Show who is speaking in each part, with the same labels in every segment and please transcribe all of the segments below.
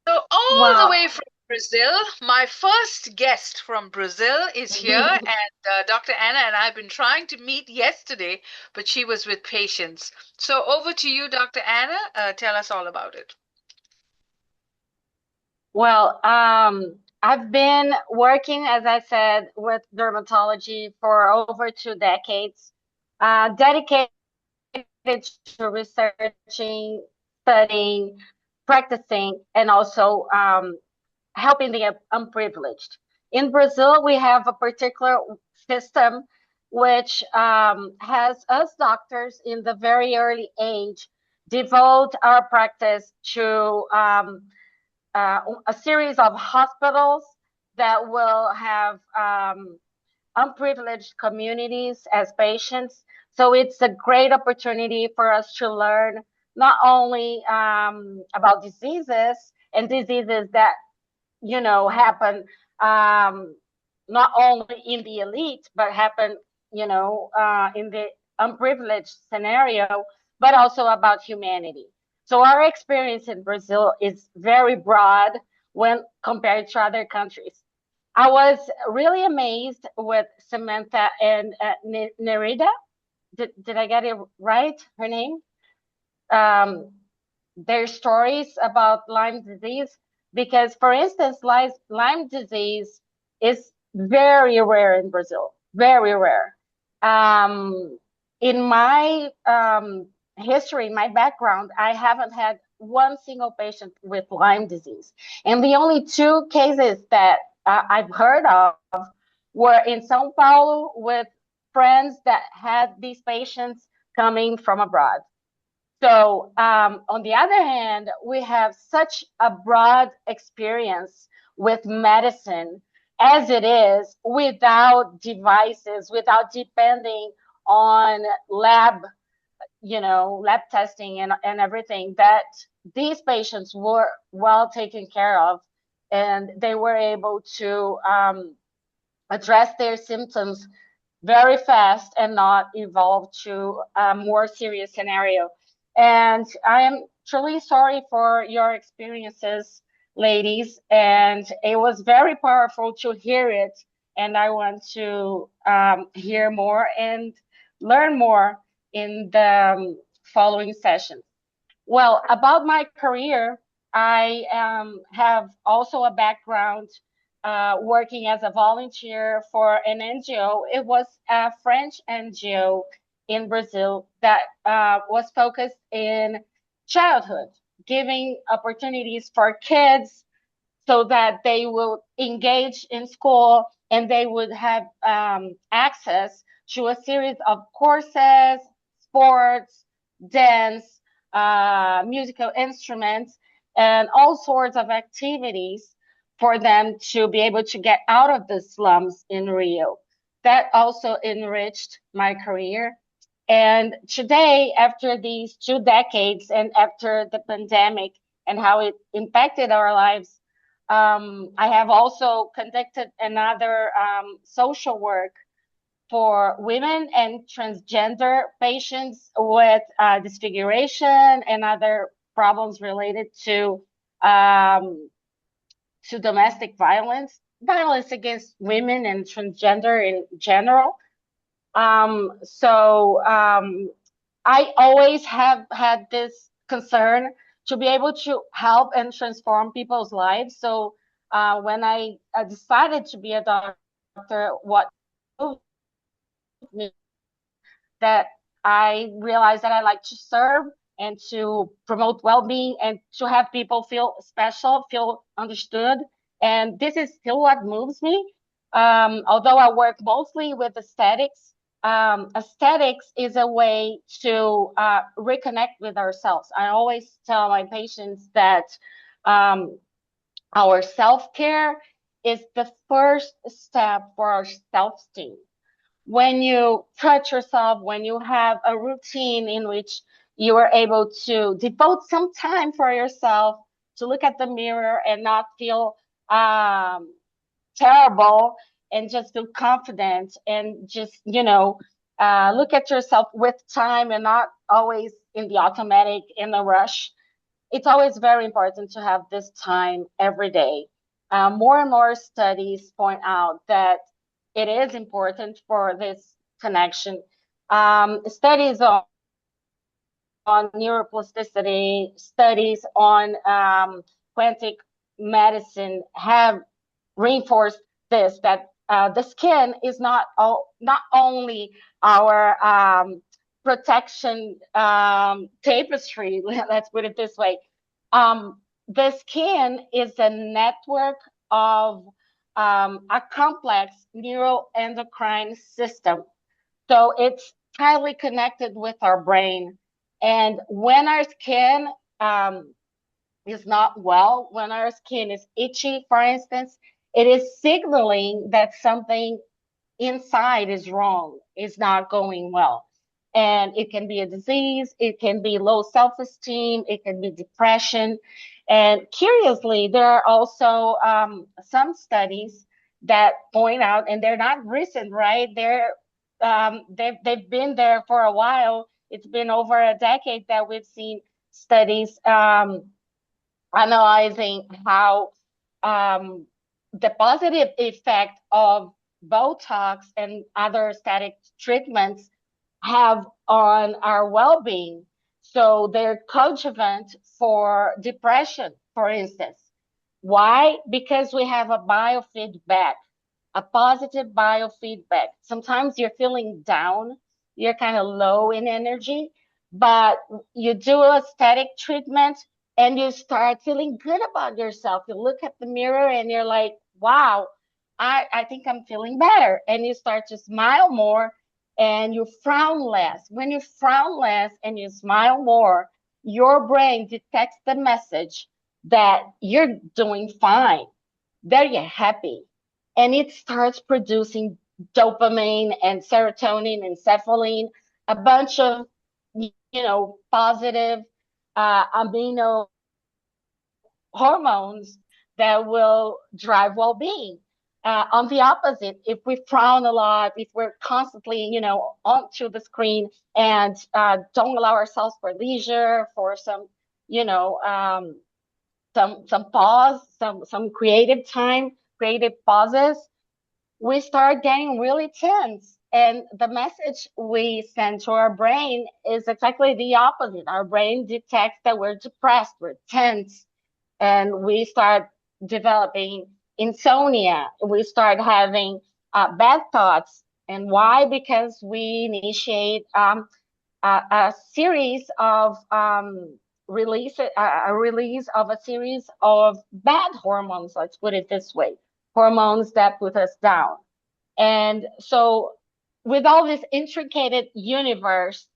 Speaker 1: So, all the
Speaker 2: Well,
Speaker 1: way from Brazil, my first guest from Brazil is here, and Dr. Anna and I have been trying to meet yesterday, but she was with patients. So, over to you, Dr. Anna. Tell us all about it.
Speaker 2: well, I've been working, as I said, with dermatology for over 2 decades, dedicated to researching, studying, practicing, and also helping the unprivileged. In Brazil, we have a particular system which has us doctors in the very early age devote our practice to a series of hospitals that will have unprivileged communities as patients. So it's a great opportunity for us to learn not only about diseases and diseases that happen um, not only in the elite, but happen in the unprivileged scenario, but also about humanity. So our experience in Brazil is very broad when compared to other countries. I was really amazed with Samantha and Nerida. Did I get it right? Her name? Um, their stories about Lyme disease. Because, for instance, Lyme disease is very rare in Brazil, very rare. In my history, my background, I haven't had one single patient with Lyme disease. And the only two cases that I've heard of were in Sao Paulo with friends that had these patients coming from abroad. So, on the other hand, we have such a broad experience with medicine as it is without devices, without depending on lab testing and everything, that these patients were well taken care of and they were able to address their symptoms very fast and not evolve to a more serious scenario. And I am truly sorry for your experiences, ladies. And it was very powerful to hear it. And I want to hear more and learn more in the following sessions. Well, about my career, I have also a background working as a volunteer for an NGO. It was a French NGO in Brazil that was focused in childhood, giving opportunities for kids so that they will engage in school and they would have access to a series of courses, sports, dance, musical instruments, and all sorts of activities for them to be able to get out of the slums in Rio. That also enriched my career. And today, after these 2 decades and after the pandemic and how it impacted our lives, I have also conducted another social work for women and transgender patients with disfiguration and other problems related to domestic violence, violence against women and transgender in general. So I always have had this concern to be able to help and transform people's lives. So when I decided to be a doctor, what moved me that I realized that I like to serve and to promote well-being and to have people feel special, feel understood. And this is still what moves me. Although I work mostly with aesthetics, aesthetics is a way to reconnect with ourselves. I always tell my patients that um, our self-care is the first step for our self-esteem. When you touch yourself, when you have a routine in which you are able to devote some time for yourself, to look at the mirror and not feel um, terrible and just feel confident and just, look at yourself with time and not always in the automatic, in the rush. it's always very important to have this time every day. More and more studies point out that it is important for this connection. Studies on neuroplasticity, studies on quantic medicine have reinforced this, that the skin is not only our protection tapestry, let's put it this way. The skin is a network of a complex neuroendocrine system, so it's tightly connected with our brain. And when our skin is not well, when our skin is itchy, for instance, it is signaling that something inside is wrong, is not going well. And it can be a disease, it can be low self esteem, it can be depression. And curiously, there are also some studies that point out, and they're not recent, right? They've been there for a while. It's been over a decade that we've seen studies analyzing how um, the positive effect of Botox and other aesthetic treatments have on our well-being. So they're coadjuvant for depression, for instance. Why? Because we have a biofeedback, a positive biofeedback. Sometimes you're feeling down, you're kind of low in energy, but you do a static treatment and you start feeling good about yourself. You look at the mirror and you're like, wow, I think I'm feeling better. And you start to smile more and you frown less. When you frown less and you smile more, your brain detects the message that you're doing fine, that you're happy, and it starts producing dopamine and serotonin and cephalin, a bunch of positive amino hormones that will drive well-being. On the opposite, if we frown a lot, if we're constantly, onto the screen and don't allow ourselves for leisure, for some, you know, some pause, some creative time, creative pauses, we start getting really tense. And the message we send to our brain is exactly the opposite. Our brain detects that we're depressed, we're tense, and we start developing insomnia. We start having bad thoughts. And why? Because we initiate a series of a release of a series of bad hormones. Let's put it this way: hormones that put us down. And so, with all this intricate universe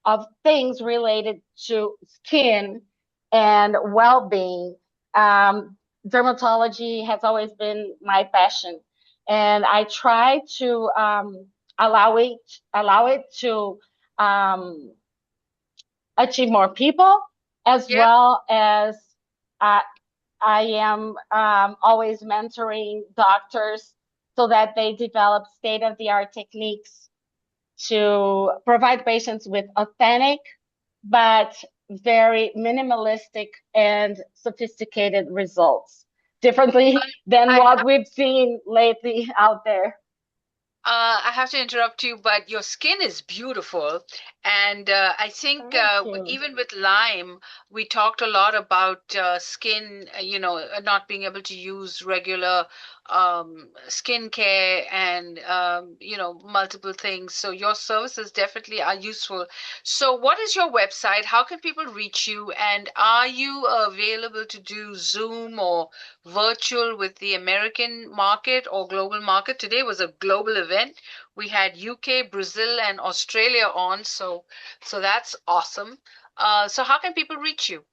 Speaker 2: of things related to skin and well-being, dermatology has always been my passion, and I try to allow it to um, achieve more people, as
Speaker 1: Yeah.
Speaker 2: well as uh, I am always mentoring doctors so that they develop state-of-the-art techniques to provide patients with authentic but very minimalistic and sophisticated results, differently than
Speaker 1: I
Speaker 2: what we've seen lately out there.
Speaker 1: I have to interrupt you, but your skin is beautiful. And I think
Speaker 2: Thank you.
Speaker 1: even with Lyme, we talked a lot about skin, not being able to use regular skin care and, multiple things. So your services definitely are useful. So what is your website? How can people reach you? And are you available to do Zoom or virtual with the American market or global market? Today was a global event. We had UK, Brazil, and Australia on, so that's awesome. So how can people reach you?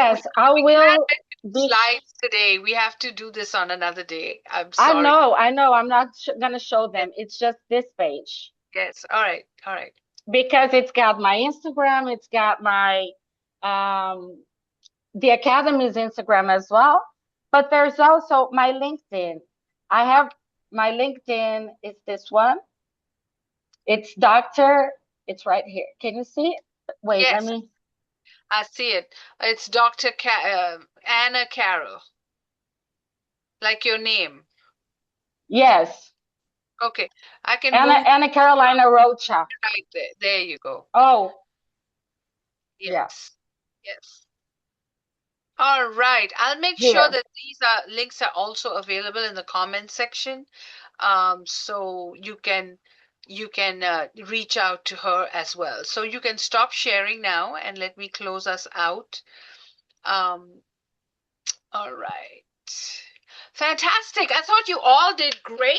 Speaker 1: We
Speaker 2: Yes, I
Speaker 1: we can't
Speaker 2: will
Speaker 1: let you do
Speaker 2: be.
Speaker 1: slides today. We have to do this on another day. I'm
Speaker 2: I
Speaker 1: sorry.
Speaker 2: know, I know. I'm not gonna show
Speaker 1: Yes,
Speaker 2: them. It's just this page
Speaker 1: yes. All right, all right.
Speaker 2: because it's got my Instagram, it's got my um the Academy's Instagram as well, but there's also my LinkedIn. I have my LinkedIn is this one. It's Doctor. It's right here. Can you see it? Wait, let
Speaker 1: Yes,
Speaker 2: me.
Speaker 1: I see it. It's Dr. Anna Carroll, like your name.
Speaker 2: Yes.
Speaker 1: Okay, I can
Speaker 2: Anna
Speaker 1: move
Speaker 2: Anna Carolina Rocha.
Speaker 1: right there. There you go.
Speaker 2: Oh, yeah.
Speaker 1: Yes. Yes. All right. I'll make sure
Speaker 2: Here.
Speaker 1: that these links are also available in the comment section. So you can reach out to her as well. So you can stop sharing now and let me close us out. Um, all right. Fantastic. I thought you all did great.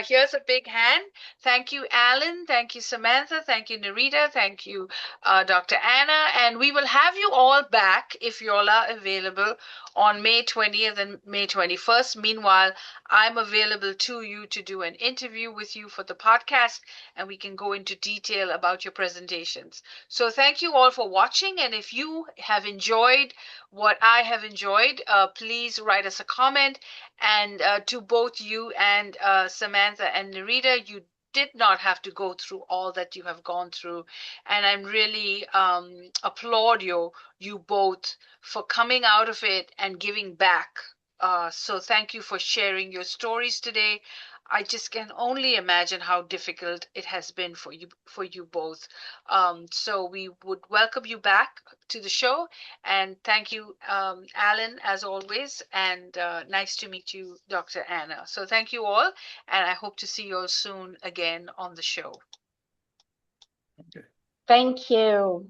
Speaker 1: Here's a big hand. Thank you, Alan. Thank you, Samantha. Thank you, Narita. Thank you, Dr. Anna. And we will have you all back if you all are available on May 20th and May 21st. Meanwhile, I'm available to you to do an interview with you for the podcast, and we can go into detail about your presentations. So thank you all for watching. And if you have enjoyed what I have enjoyed, please write us a comment. And to both you and Samantha and Narita, you did not have to go through all that you have gone through. And I'm really applaud you both for coming out of it and giving back. So thank you for sharing your stories today. I just can only imagine how difficult it has been for you both. So we would welcome you back to the show, and thank you, Alan, as always. And nice to meet you, Dr. Anna. So thank you all. And I hope to see you all soon again on the show.
Speaker 2: Thank you.